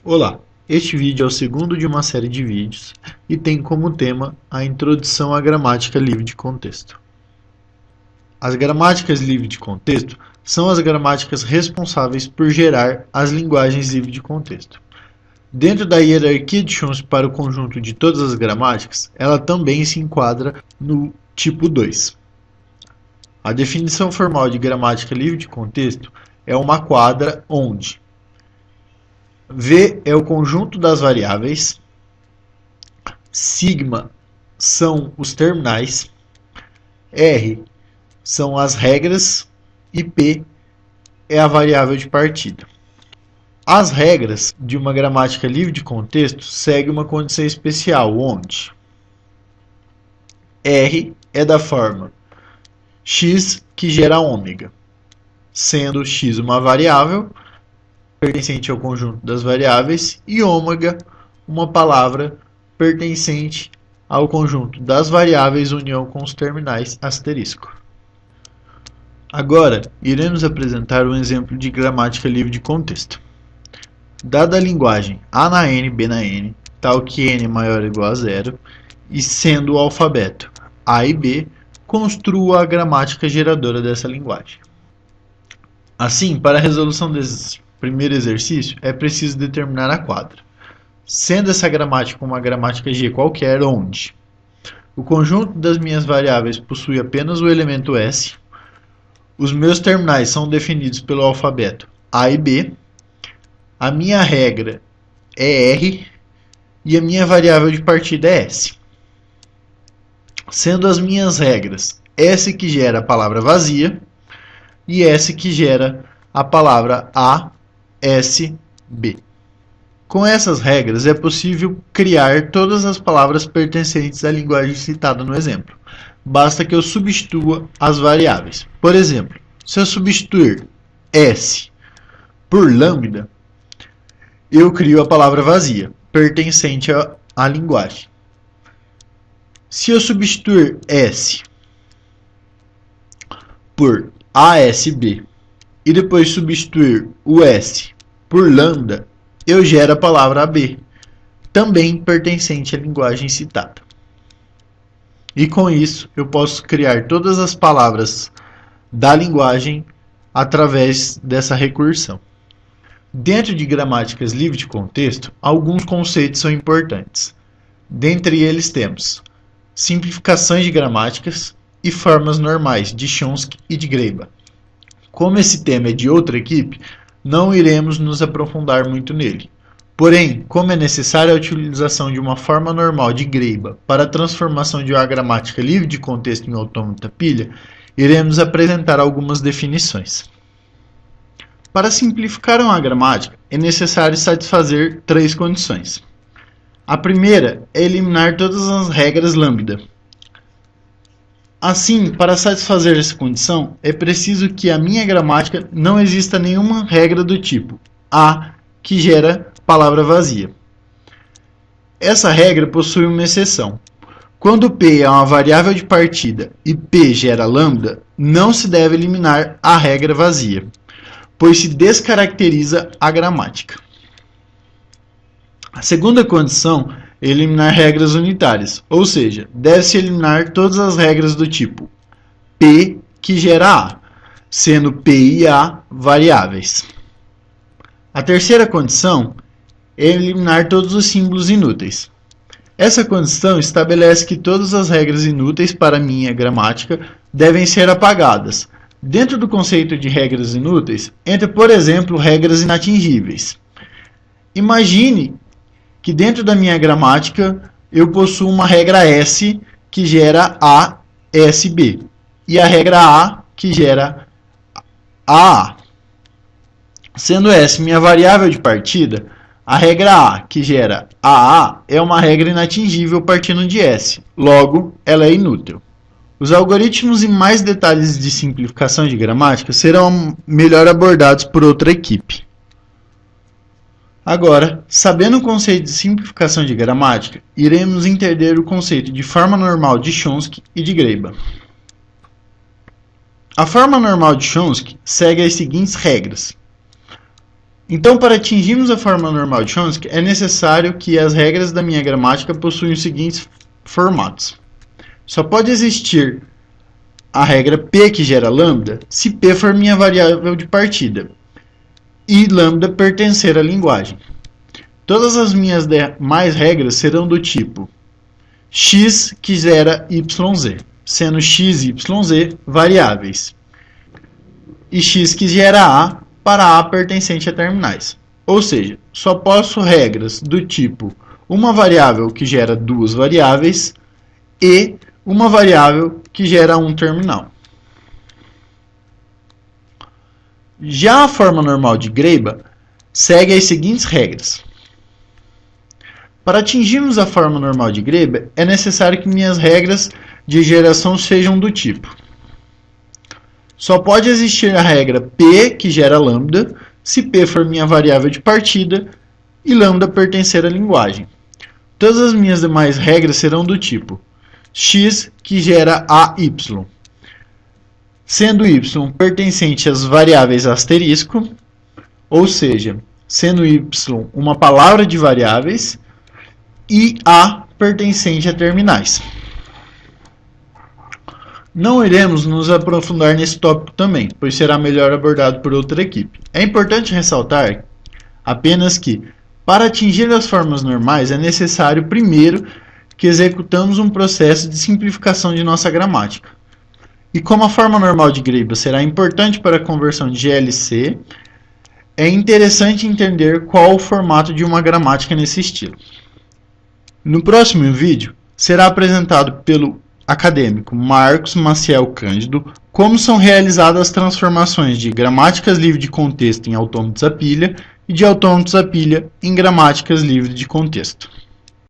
Olá, este vídeo é o segundo de uma série de vídeos e tem como tema a introdução à gramática livre de contexto. As gramáticas livres de contexto são as gramáticas responsáveis por gerar as linguagens livres de contexto. Dentro da hierarquia de Chomsky para o conjunto de todas as gramáticas, ela também se enquadra no tipo 2. A definição formal de gramática livre de contexto é uma quadra onde V é o conjunto das variáveis, sigma são os terminais, R são as regras e P é a variável de partida. As regras de uma gramática livre de contexto seguem uma condição especial, onde R é da forma x que gera ômega, sendo x uma variável pertencente ao conjunto das variáveis e ômega uma palavra pertencente ao conjunto das variáveis união com os terminais asterisco. Agora, iremos apresentar um exemplo de gramática livre de contexto. Dada a linguagem A na N, B na N, tal que N é maior ou igual a zero, e sendo o alfabeto A e B, construa a gramática geradora dessa linguagem. Assim, para a resolução desse primeiro exercício, é preciso determinar a quadra, sendo essa gramática uma gramática G qualquer, onde o conjunto das minhas variáveis possui apenas o elemento S, os meus terminais são definidos pelo alfabeto A e B, a minha regra é R e a minha variável de partida é S. Sendo as minhas regras S que gera a palavra vazia e S que gera a palavra A, S, B. Com essas regras é possível criar todas as palavras pertencentes à linguagem citada no exemplo. Basta que eu substitua as variáveis. Por exemplo, se eu substituir S por lambda, eu crio a palavra vazia, pertencente à linguagem. Se eu substituir S por ASB e depois substituir o S por lambda, eu gero a palavra AB, também pertencente à linguagem citada. E com isso, eu posso criar todas as palavras da linguagem através dessa recursão. Dentro de gramáticas livres de contexto, alguns conceitos são importantes. Dentre eles temos simplificações de gramáticas e formas normais de Chomsky e de Greiber. Como esse tema é de outra equipe, não iremos nos aprofundar muito nele. Porém, como é necessária a utilização de uma forma normal de Greiber para a transformação de uma gramática livre de contexto em autômata pilha, iremos apresentar algumas definições. Para simplificar uma gramática, é necessário satisfazer três condições. A primeira é eliminar todas as regras lambda. Assim, para satisfazer essa condição, é preciso que a minha gramática não exista nenhuma regra do tipo A que gera palavra vazia. Essa regra possui uma exceção. Quando P é uma variável de partida e P gera lambda, não se deve eliminar a regra vazia, pois se descaracteriza a gramática. A segunda condição é eliminar regras unitárias, ou seja, deve-se eliminar todas as regras do tipo P que gera A, sendo P e A variáveis. A terceira condição é eliminar todos os símbolos inúteis. Essa condição estabelece que todas as regras inúteis para minha gramática devem ser apagadas. Dentro do conceito de regras inúteis, entra, por exemplo, regras inatingíveis. Imagine que dentro da minha gramática eu possuo uma regra S que gera A, S, B, e a regra A que gera AA. Sendo S minha variável de partida, a regra A que gera AA é uma regra inatingível partindo de S, logo ela é inútil. Os algoritmos e mais detalhes de simplificação de gramática serão melhor abordados por outra equipe. Agora, sabendo o conceito de simplificação de gramática, iremos entender o conceito de forma normal de Chomsky e de Greiber. A forma normal de Chomsky segue as seguintes regras. Então, para atingirmos a forma normal de Chomsky, é necessário que as regras da minha gramática possuem os seguintes formatos. Só pode existir a regra P que gera lambda se P for minha variável de partida e lambda pertencer à linguagem. Todas as minhas demais regras serão do tipo x que gera yz, sendo x e yz variáveis, e x que gera a para a pertencente a terminais. Ou seja, só posso regras do tipo uma variável que gera duas variáveis e uma variável que gera um terminal. Já a forma normal de Greiba segue as seguintes regras. Para atingirmos a forma normal de Greiba, é necessário que minhas regras de geração sejam do tipo: só pode existir a regra P que gera lambda se P for minha variável de partida e lambda pertencer à linguagem. Todas as minhas demais regras serão do tipo x que gera AY, sendo y pertencente às variáveis asterisco, ou seja, sendo y uma palavra de variáveis, e a pertencente a terminais. Não iremos nos aprofundar nesse tópico também, pois será melhor abordado por outra equipe. É importante ressaltar apenas que, para atingir as formas normais, é necessário primeiro que executamos um processo de simplificação de nossa gramática. E como a forma normal de Greiba será importante para a conversão de GLC, é interessante entender qual o formato de uma gramática nesse estilo. No próximo vídeo, será apresentado pelo acadêmico Marcos Maciel Cândido como são realizadas as transformações de gramáticas livres de contexto em autômatos a pilha e de autômatos a pilha em gramáticas livres de contexto.